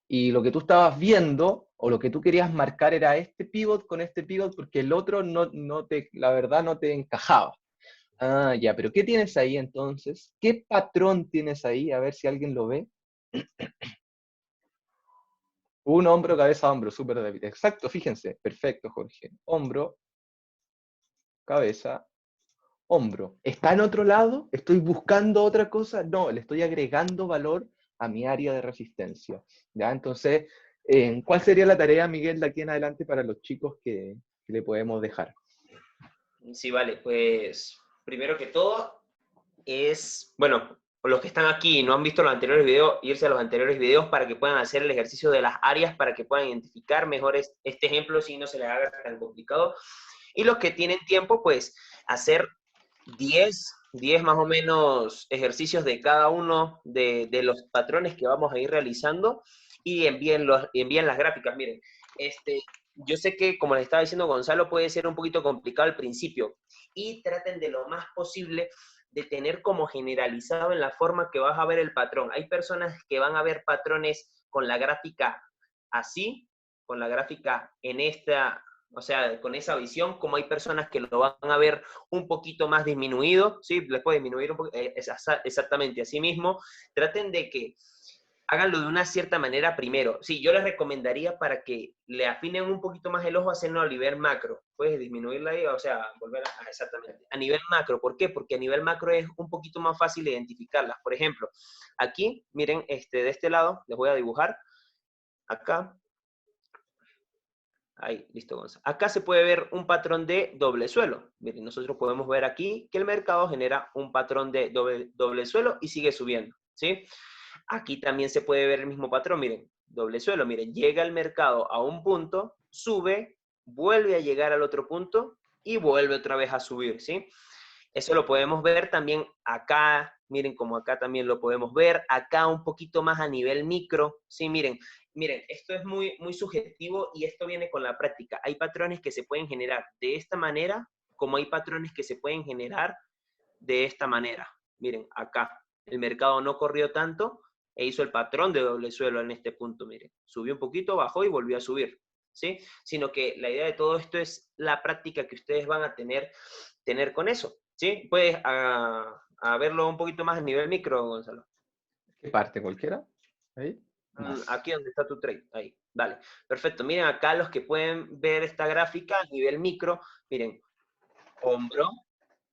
Y lo que tú estabas viendo, o lo que tú querías marcar era este pivot con este pivot, porque el otro la verdad no te encajaba. Ah, ya, pero ¿qué tienes ahí entonces? ¿Qué patrón tienes ahí? A ver si alguien lo ve. Un hombro, cabeza, hombro, súper débil. Exacto, fíjense. Perfecto, Jorge. Hombro, cabeza, hombro. ¿Está en otro lado? ¿Estoy buscando otra cosa? No, le estoy agregando valor a mi área de resistencia. ¿Ya? Entonces, ¿cuál sería la tarea, Miguel, de aquí en adelante para los chicos que le podemos dejar? Sí, vale, pues primero que todo es, bueno, los que están aquí y no han visto los anteriores videos, irse a los anteriores videos para que puedan hacer el ejercicio de las áreas, para que puedan identificar mejor este ejemplo si no se les haga tan complicado. Y los que tienen tiempo, pues hacer 10 más o menos ejercicios de cada uno de los patrones que vamos a ir realizando y envíen las gráficas. Miren, yo sé que, como les estaba diciendo Gonzalo, puede ser un poquito complicado al principio y traten de lo más posible de tener como generalizado en la forma que vas a ver el patrón. Hay personas que van a ver patrones con la gráfica así, con la gráfica en esta, o sea, con esa visión, como hay personas que lo van a ver un poquito más disminuido, ¿sí? Les puede disminuir un poquito, exactamente así mismo. Traten de que háganlo de una cierta manera primero. Sí, yo les recomendaría para que le afinen un poquito más el ojo, hacerlo a nivel macro. Puedes disminuirla ahí, o sea, volver exactamente. A nivel macro, ¿por qué? Porque a nivel macro es un poquito más fácil identificarlas. Por ejemplo, aquí, miren, de este lado, les voy a dibujar. Acá. Ahí, listo, Gonzalo. Acá se puede ver un patrón de doble suelo. Miren, nosotros podemos ver aquí que el mercado genera un patrón de doble suelo y sigue subiendo, ¿sí? Aquí también se puede ver el mismo patrón, miren, doble suelo, miren, llega el mercado a un punto, sube, vuelve a llegar al otro punto y vuelve otra vez a subir, ¿sí? Eso lo podemos ver también acá, miren como acá también lo podemos ver, acá un poquito más a nivel micro, ¿sí? Miren, esto es muy subjetivo y esto viene con la práctica. Hay patrones que se pueden generar de esta manera, como hay patrones que se pueden generar de esta manera. Miren, acá el mercado no corrió tanto e hizo el patrón de doble suelo en este punto, miren. Subió un poquito, bajó y volvió a subir, ¿sí? Sino que la idea de todo esto es la práctica que ustedes van a tener con eso, ¿sí? Puedes a verlo un poquito más a nivel micro, Gonzalo. ¿Qué parte? ¿Cualquiera? Ahí. Más. Aquí donde está tu trade, ahí, dale. Perfecto, miren acá los que pueden ver esta gráfica a nivel micro, miren, hombro,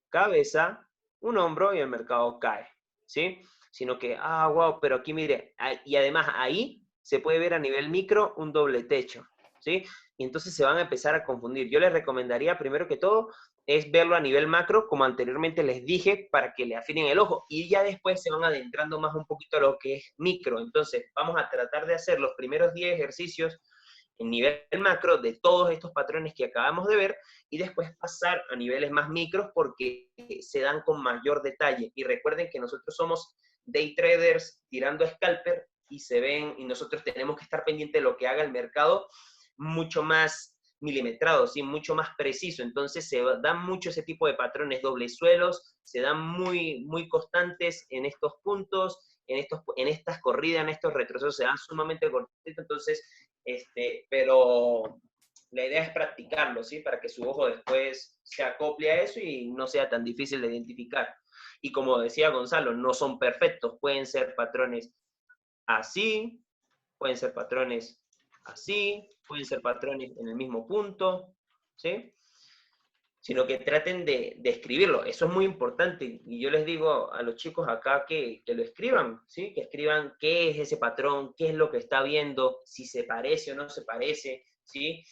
cabeza, un hombro y el mercado cae, ¿sí? Sino que, wow, pero aquí mire, y además ahí se puede ver a nivel micro un doble techo, ¿sí? Y entonces se van a empezar a confundir. Yo les recomendaría, primero que todo, es verlo a nivel macro, como anteriormente les dije, para que le afinen el ojo, y ya después se van adentrando más un poquito a lo que es micro. Entonces, vamos a tratar de hacer los primeros 10 ejercicios en nivel macro de todos estos patrones que acabamos de ver y después pasar a niveles más micros porque se dan con mayor detalle. Y recuerden que nosotros somos day traders tirando scalper y se ven, y nosotros tenemos que estar pendientes de lo que haga el mercado mucho más milimetrado, ¿sí? Mucho más preciso. Entonces se dan mucho ese tipo de patrones dobles suelos, se dan muy constantes en estos puntos, en estas corridas, en estos retrocesos, se dan sumamente cortitos. Entonces, pero la idea es practicarlo, ¿sí? Para que su ojo después se acople a eso y no sea tan difícil de identificar. Y como decía Gonzalo, no son perfectos, pueden ser patrones así, pueden ser patrones así, pueden ser patrones en el mismo punto, ¿sí? Sino que traten de escribirlo. Eso es muy importante. Y yo les digo a los chicos acá que lo escriban, ¿sí? Que escriban qué es ese patrón, qué es lo que está viendo, si se parece o no se parece, ¿sí?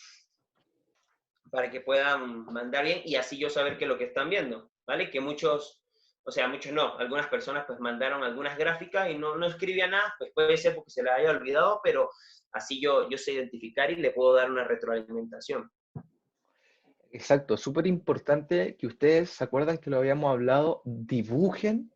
Para que puedan mandar bien y así yo saber qué es lo que están viendo, ¿vale? Que muchos, o sea, muchos no, algunas personas pues mandaron algunas gráficas y no escribían nada, pues puede ser porque se les haya olvidado, pero así yo sé identificar y le puedo dar una retroalimentación. Exacto, súper importante que ustedes, ¿se acuerdan que lo habíamos hablado? Dibujen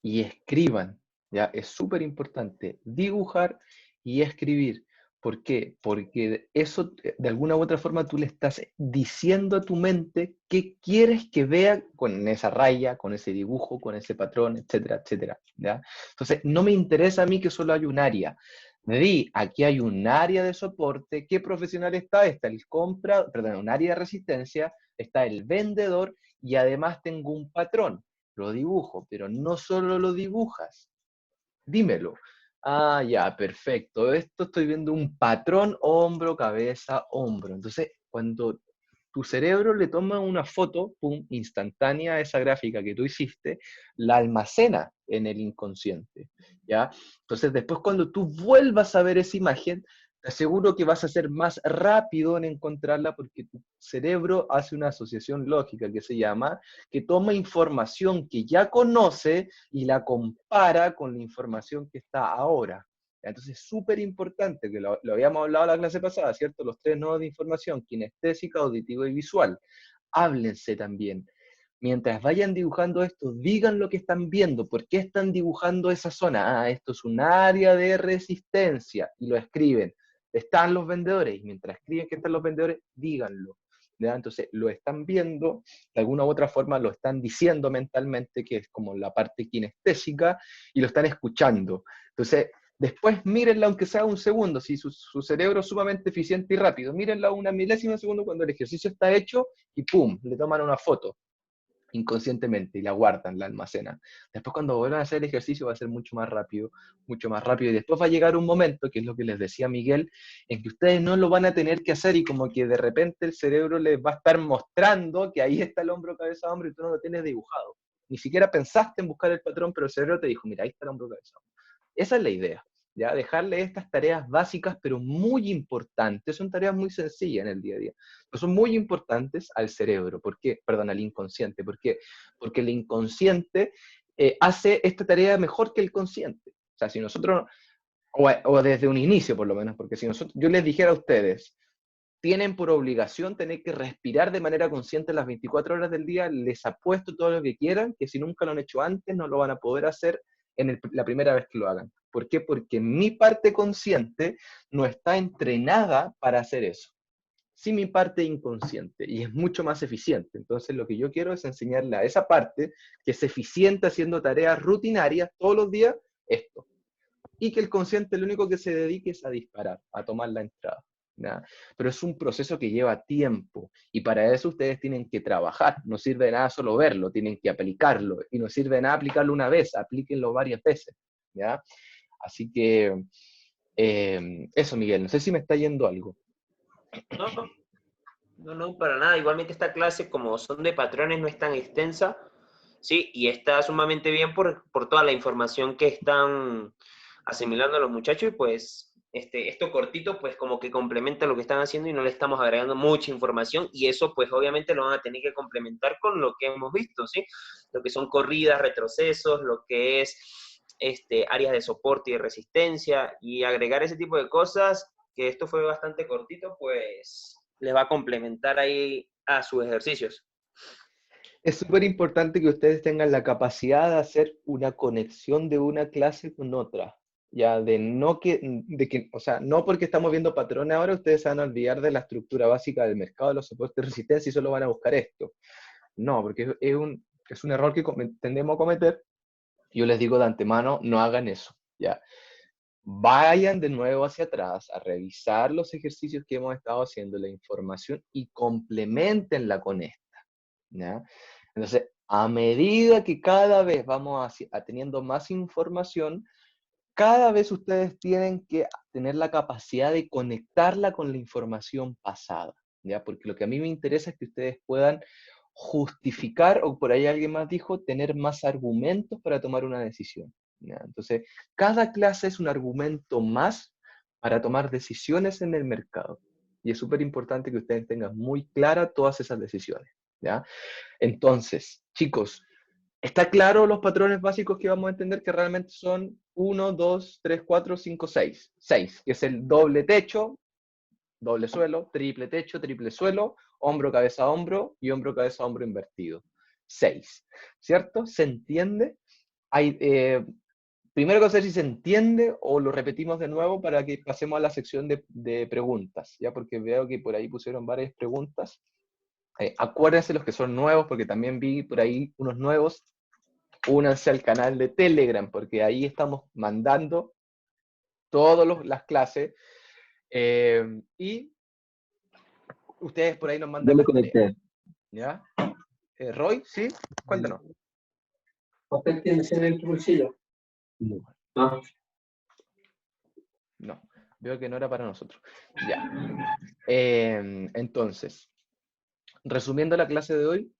y escriban, ¿ya? Es súper importante dibujar y escribir. ¿Por qué? Porque eso, de alguna u otra forma, tú le estás diciendo a tu mente qué quieres que vea con esa raya, con ese dibujo, con ese patrón, etcétera, etcétera, ¿ya? Entonces, no me interesa a mí que solo hay un área. Me di, aquí hay un área de soporte. ¿Qué profesional está? Está el un área de resistencia, está el vendedor y además tengo un patrón. Lo dibujo, pero no solo lo dibujas. Dímelo. Ah, ya, perfecto. Esto estoy viendo un patrón hombro, cabeza, hombro. Entonces, cuando tu cerebro le toma una foto, pum, instantánea a esa gráfica que tú hiciste, la almacena en el inconsciente, ¿ya? Entonces, después cuando tú vuelvas a ver esa imagen, te aseguro que vas a ser más rápido en encontrarla porque tu cerebro hace una asociación lógica que se llama, que toma información que ya conoce y la compara con la información que está ahora. Entonces es súper importante, que lo habíamos hablado la clase pasada, ¿cierto? Los 3 nodos de información, kinestésica, auditiva y visual. Háblense también. Mientras vayan dibujando esto, digan lo que están viendo, por qué están dibujando esa zona. Ah, esto es un área de resistencia, y lo escriben. Están los vendedores, y mientras escriben que están los vendedores, díganlo. ¿Ya? Entonces, lo están viendo, de alguna u otra forma lo están diciendo mentalmente, que es como la parte kinestésica, y lo están escuchando. Entonces, después mírenla aunque sea un segundo, si su cerebro es sumamente eficiente y rápido, mírenla una milésima de segundo cuando el ejercicio está hecho y ¡pum!, le toman una foto inconscientemente y la guardan, la almacenan. Después cuando vuelvan a hacer el ejercicio va a ser mucho más rápido, y después va a llegar un momento, que es lo que les decía Miguel, en que ustedes no lo van a tener que hacer y como que de repente el cerebro les va a estar mostrando que ahí está el hombro, cabeza, hombro y tú no lo tienes dibujado. Ni siquiera pensaste en buscar el patrón, pero el cerebro te dijo, mira, ahí está el hombro, cabeza, hombro. Esa es la idea. ¿Ya? Dejarle estas tareas básicas, pero muy importantes, son tareas muy sencillas en el día a día, pero son muy importantes al cerebro. ¿Por qué? Perdón, al inconsciente. ¿Por qué? Porque el inconsciente hace esta tarea mejor que el consciente. O sea, si nosotros, o desde un inicio por lo menos, porque si yo les dijera a ustedes, tienen por obligación tener que respirar de manera consciente las 24 horas del día, les apuesto todo lo que quieran, que si nunca lo han hecho antes, no lo van a poder hacer en la primera vez que lo hagan. ¿Por qué? Porque mi parte consciente no está entrenada para hacer eso. Sí, mi parte inconsciente, y es mucho más eficiente. Entonces, lo que yo quiero es enseñarle a esa parte que es eficiente haciendo tareas rutinarias todos los días, esto. Y que el consciente lo único que se dedique es a disparar, a tomar la entrada. ¿Ya? Pero es un proceso que lleva tiempo y para eso ustedes tienen que trabajar. No sirve de nada solo verlo, tienen que aplicarlo. Y no sirve de nada aplicarlo una vez, aplíquenlo varias veces. ¿Ya? Así que eso, Miguel, no sé si me está yendo algo. No, para nada. Igualmente esta clase, como son de patrones, no es tan extensa, ¿sí? Y está sumamente bien por toda la información que están asimilando los muchachos, y pues esto cortito, pues como que complementa lo que están haciendo y no le estamos agregando mucha información, y eso pues obviamente lo van a tener que complementar con lo que hemos visto, ¿sí? Lo que son corridas, retrocesos, lo que es áreas de soporte y de resistencia, y agregar ese tipo de cosas, que esto fue bastante cortito, pues les va a complementar ahí a sus ejercicios. Es súper importante que ustedes tengan la capacidad de hacer una conexión de una clase con otra. Ya, o sea, no porque estamos viendo patrones ahora, ustedes se van a olvidar de la estructura básica del mercado de los soportes de resistencia y solo van a buscar esto. No, porque es un error que tendemos a cometer. Yo les digo de antemano, no hagan eso. Ya. Vayan de nuevo hacia atrás a revisar los ejercicios que hemos estado haciendo, la información, y complementenla con esta. ¿Ya? Entonces, a medida que cada vez vamos teniendo más información, cada vez ustedes tienen que tener la capacidad de conectarla con la información pasada, ¿ya? Porque lo que a mí me interesa es que ustedes puedan justificar, o por ahí alguien más dijo, tener más argumentos para tomar una decisión, ¿ya? Entonces, cada clase es un argumento más para tomar decisiones en el mercado. Y es súper importante que ustedes tengan muy claras todas esas decisiones, ¿ya? Entonces, chicos, ¿está claro los patrones básicos que vamos a entender, que realmente son 1, 2, 3, 4, 5, 6? 6, que es el doble techo, doble suelo, triple techo, triple suelo, hombro, cabeza, hombro y hombro, cabeza, hombro invertido. 6, ¿cierto? ¿Se entiende? primero que saber si se entiende o lo repetimos de nuevo para que pasemos a la sección de preguntas, ¿ya? Porque veo que por ahí pusieron varias preguntas. Acuérdense los que son nuevos, porque también vi por ahí unos nuevos. Únanse al canal de Telegram, porque ahí estamos mandando todas las clases. Y ustedes por ahí nos mandan las tareas. ¿Ya? Roy, ¿sí? Cuéntanos. ¿Papel tienes en tu bolsillo? No. No. No, veo que no era para nosotros. Ya. Entonces, resumiendo la clase de hoy.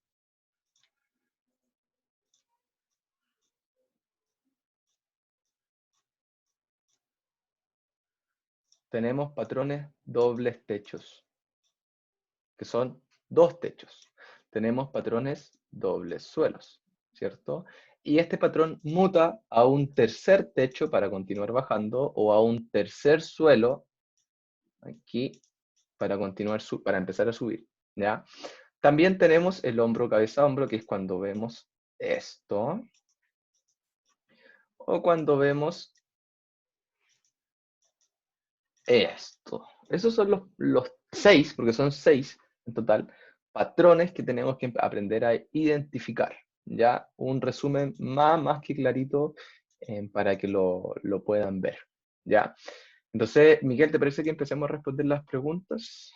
Tenemos patrones dobles techos, que son dos techos. Tenemos patrones dobles suelos, ¿cierto? Y este patrón muta a un tercer techo para continuar bajando o a un tercer suelo aquí para continuar para empezar a subir, ¿ya? También tenemos el hombro cabeza hombro, que es cuando vemos esto o cuando vemos esto. Esos son los 6, porque son 6 en total, patrones que tenemos que aprender a identificar. Ya un resumen más que clarito para que lo puedan ver. ¿Ya? Entonces, Miguel, ¿te parece que empecemos a responder las preguntas?